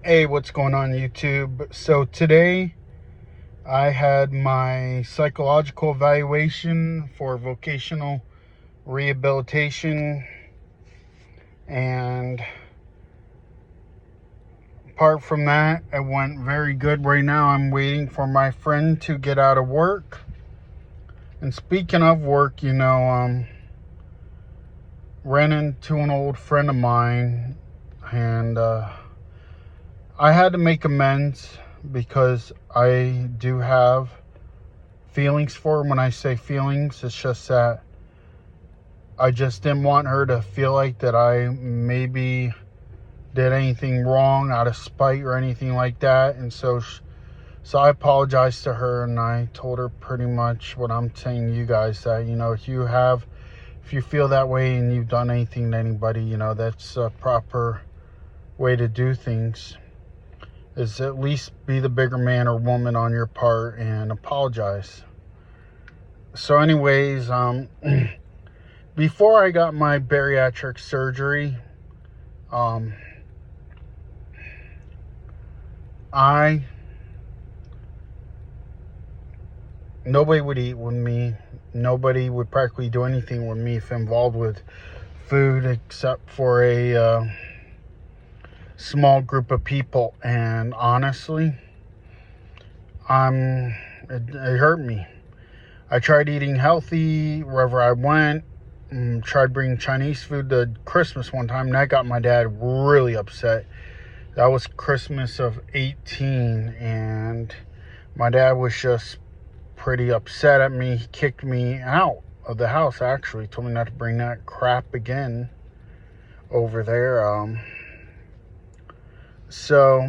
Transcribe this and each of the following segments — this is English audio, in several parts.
Hey, what's going on YouTube? So today I had my psychological evaluation for vocational rehabilitation, and apart from that, it went very good. Right now I'm waiting for my friend to get out of work. And speaking of work, ran into an old friend of mine, and I had to make amends because I do have feelings for her. When I say feelings, it's just that I just didn't want her to feel like that I maybe did anything wrong out of spite or anything like that. And so I apologized to her, and I told her pretty much what I'm saying to you guys, that if you feel that way and you've done anything to anybody, that's a proper way to do things, is at least be the bigger man or woman on your part and apologize. So anyways, before I got my bariatric surgery, nobody would eat with me. Nobody would practically do anything with me if involved with food, except for a small group of people. And honestly, it hurt me. I tried eating healthy wherever I went. Tried bringing Chinese food to Christmas one time, and that got my dad really upset. That was Christmas of 18, and my dad was just pretty upset at me. He kicked me out of the house, actually. Told me not to bring that crap again over there. So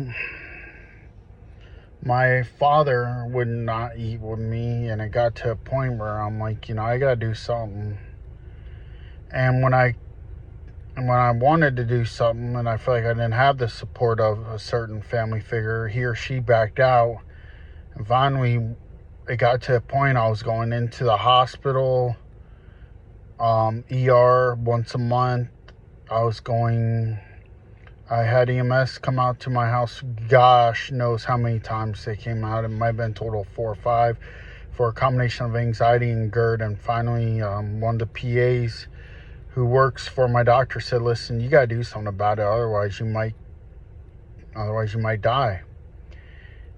my father would not eat with me, and it got to a point where I'm like, I gotta do something. And when I wanted to do something, and I feel like I didn't have the support of a certain family figure, he or she backed out. And finally, it got to a point I was going into the hospital, ER once a month. I had EMS come out to my house. Gosh knows how many times they came out. It might have been total 4 or 5, for a combination of anxiety and GERD. And finally, one of the PAs who works for my doctor said, "Listen, you gotta do something about it, otherwise you might die."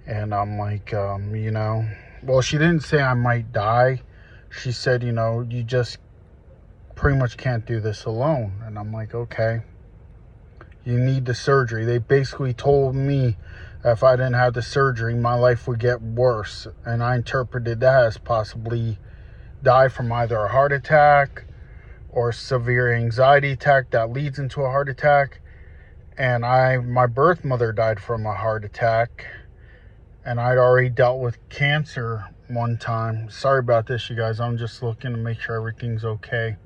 And I'm like, well, she didn't say I might die. She said, you just pretty much can't do this alone. And I'm like, okay, you need the surgery. They basically told me if I didn't have the surgery, my life would get worse. And I interpreted that as possibly die from either a heart attack or severe anxiety attack that leads into a heart attack. And my birth mother died from a heart attack, and I'd already dealt with cancer one time. Sorry about this, you guys. I'm just looking to make sure everything's okay.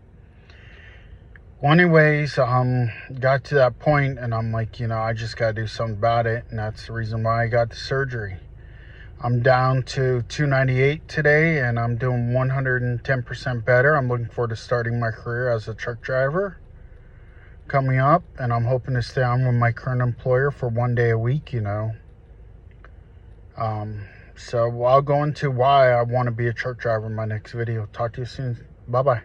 Well, anyways, got to that point, and I'm like, I just gotta do something about it, and that's the reason why I got the surgery. I'm down to 298 today, and I'm doing 110% better. I'm looking forward to starting my career as a truck driver coming up, and I'm hoping to stay on with my current employer for 1 day a week, So I'll go into why I want to be a truck driver in my next video. Talk to you soon. Bye-bye.